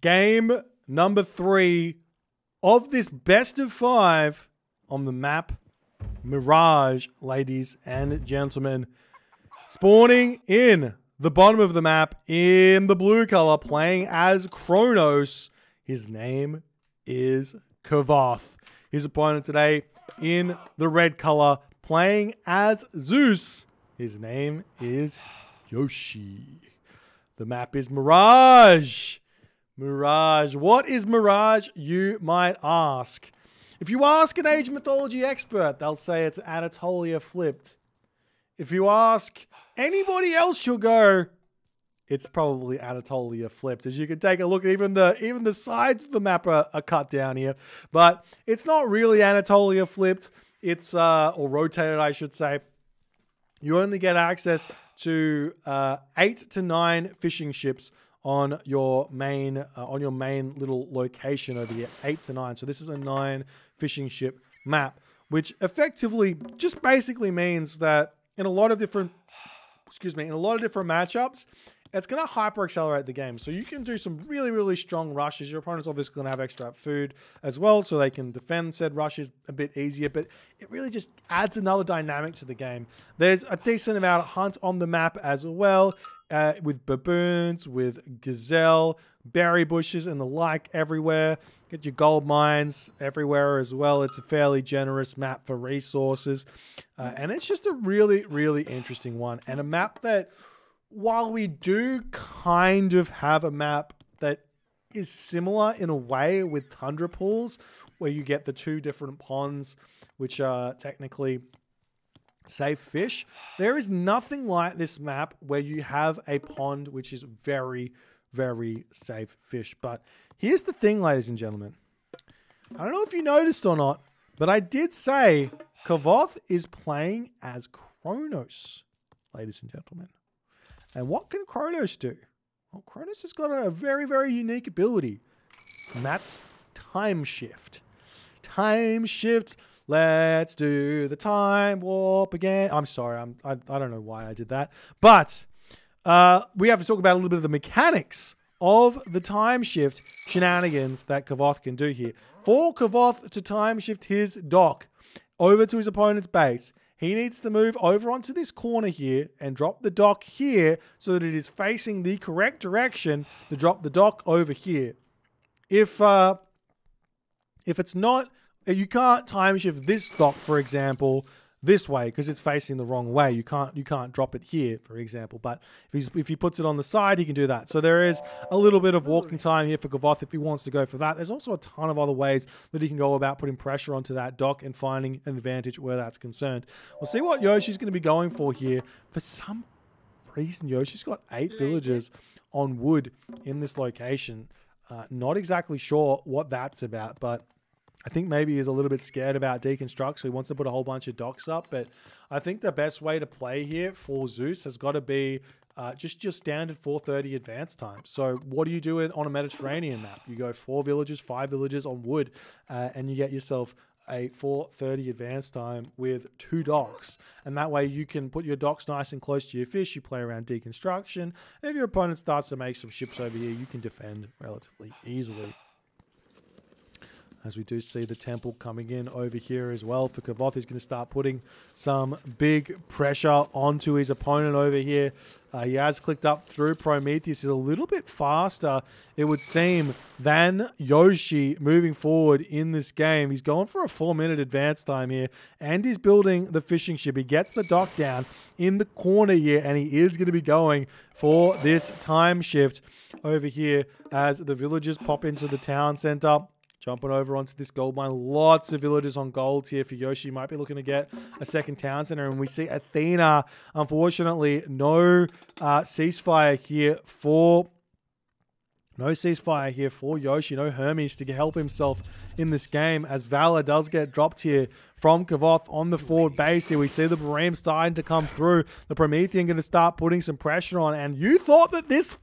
Game number 3 of this best of 5 on the map Mirage, ladies and gentlemen. Spawning in the bottom of the map in the blue color, playing as Kronos. His name is Kavoth. His opponent today in the red color, playing as Zeus. His name is Yoshi. The map is Mirage. Mirage. What is Mirage, you might ask? If you ask an Age mythology expert, they'll say it's Anatolia flipped. If you ask anybody else, you'll go, it's probably Anatolia flipped. As you can take a look, even the sides of the map are cut down here. But it's not really Anatolia flipped. It's, or rotated, I should say. You only get access to 8 to 9 fishing ships on your main little location over here, 8 to 9. So this is a 9 fishing ship map, which effectively just basically means that in a lot of different matchups, it's going to hyper accelerate the game. So you can do some really, really strong rushes. Your opponent's obviously going to have extra food as well, so they can defend said rushes a bit easier, but it really just adds another dynamic to the game. There's a decent amount of hunt on the map as well, with baboons, with gazelle, berry bushes and the like everywhere. Get your gold mines everywhere as well. It's a fairly generous map for resources. And it's just a really, really interesting one. And a map that, while we do kind of have a map that is similar in a way with Tundra Pools, where you get the 2 different ponds, which are technically safe fish, there is nothing like this map where you have a pond which is very, very safe fish. But here's the thing, ladies and gentlemen. I don't know if you noticed or not, but I did say Kavoth is playing as Kronos, ladies and gentlemen. And what can Kronos do? Well, Kronos has got a very, very unique ability, and that's time shift. Time shift. Let's do the time warp again. I'm sorry. I don't know why I did that. But we have to talk about a little bit of the mechanics of the time shift shenanigans that Kavoth can do here. For Kavoth to time shift his dock over to his opponent's base, he needs to move over onto this corner here and drop the dock here so that it is facing the correct direction to drop the dock over here. If it's not, you can't time shift this dock, for example, this way because it's facing the wrong way. You can't drop it here, for example. But if he puts it on the side, he can do that. So there is a little bit of walking time here for Kavoth if he wants to go for that. There's also a ton of other ways that he can go about putting pressure onto that dock and finding an advantage where that's concerned. We'll see what Yoshi's going to be going for here. For some reason, Yoshi's got 8 villagers on wood in this location. Not exactly sure what that's about, but I think maybe he's a little bit scared about deconstruct, so he wants to put a whole bunch of docks up. But I think the best way to play here for Zeus has got to be just your standard 430 advance time. So what do you do on a Mediterranean map? You go 4 villages, 5 villages on wood, and you get yourself a 430 advance time with 2 docks. And that way you can put your docks nice and close to your fish. You play around deconstruction. And if your opponent starts to make some ships over here, you can defend relatively easily. As we do see the temple coming in over here as well for Kavoth. He's going to start putting some big pressure onto his opponent over here. He has clicked up through Prometheus. He's a little bit faster, it would seem, than Yoshi moving forward in this game. He's going for a 4-minute advance time here, and he's building the fishing ship. He gets the dock down in the corner here, and he is going to be going for this time shift over here as the villagers pop into the town center. Jumping over onto this gold mine. Lots of villagers on gold here for Yoshi. Might be looking to get a second town center. And we see Athena. Unfortunately, no ceasefire here for Yoshi. No Hermes to help himself in this game, as Valor does get dropped here from Kavoth on the forward base here. We see the Bareem starting to come through. The Promethean going to start putting some pressure on. And you thought that this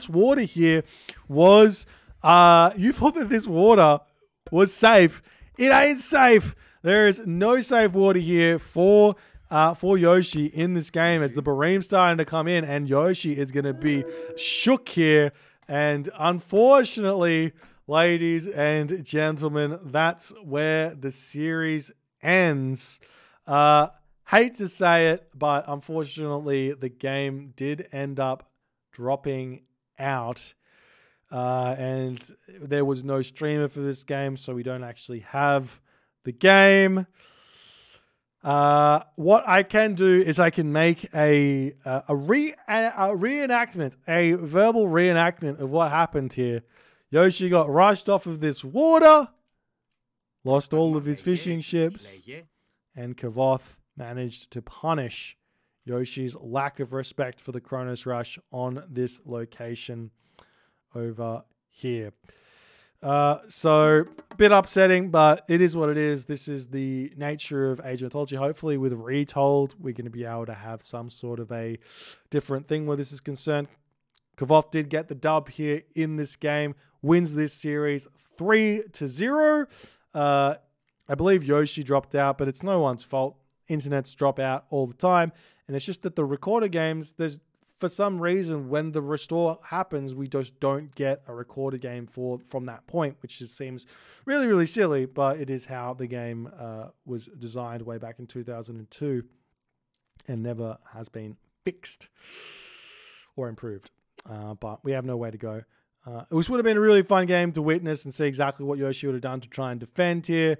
water here was... you thought that this water was safe. It ain't safe. There is no safe water here for Yoshi in this game, as the Bareem's starting to come in, and Yoshi is going to be shook here And unfortunately, ladies and gentlemen, that's where the series ends. Hate to say it, but unfortunately, the game did end up dropping out. And there was no streamer for this game, so we don't actually have the game. What I can do is I can make a reenactment, a verbal reenactment of what happened here. Yoshi got rushed off of this water, lost all of his fishing ships, and Kavoth managed to punish Yoshi's lack of respect for the Kronos Rush on this location over here. So a bit upsetting, but it is what it is. This is the nature of Age of Mythology. Hopefully with Retold, we're going to be able to have some sort of a different thing where this is concerned. Kavoth did get the dub here in this game, wins this series 3-0. I believe Yoshi dropped out, but it's no one's fault. Internets drop out all the time. And it's just that the recorder games, for some reason, when the restore happens, we just don't get a recorded game from that point, which just seems really, really silly, but it is how the game was designed way back in 2002 and never has been fixed or improved. But we have nowhere to go. This would have been a really fun game to witness and see exactly what Yoshi would have done to try and defend here.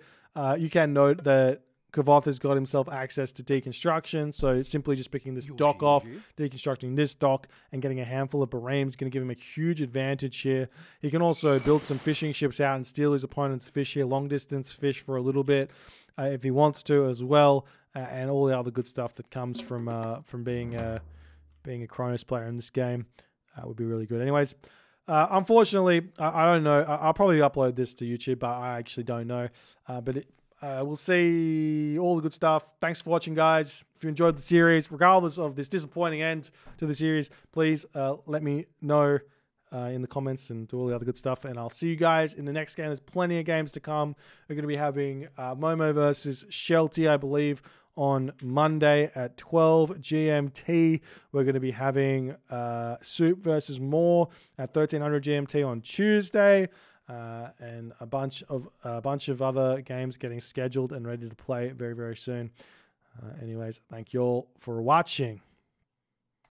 You can note that Kavoth has got himself access to deconstruction, so simply just picking this dock off, deconstructing this dock, and getting a handful of Bareem is going to give him a huge advantage here. He can also build some fishing ships out and steal his opponent's fish here, long distance fish for a little bit if he wants to as well, and all the other good stuff that comes from being a Kronos player in this game would be really good. Anyways, unfortunately, I don't know. I'll probably upload this to YouTube, but I actually don't know. We'll see all the good stuff. Thanks for watching, guys. If you enjoyed the series, regardless of this disappointing end to the series, please let me know in the comments and do all the other good stuff. And I'll see you guys in the next game. There's plenty of games to come. We're going to be having Momo versus Shelty, I believe, on Monday at 12 GMT. We're going to be having Soup versus Moore at 1300 GMT on Tuesday. And a bunch of other games getting scheduled and ready to play very, very soon. Anyways, thank you all for watching.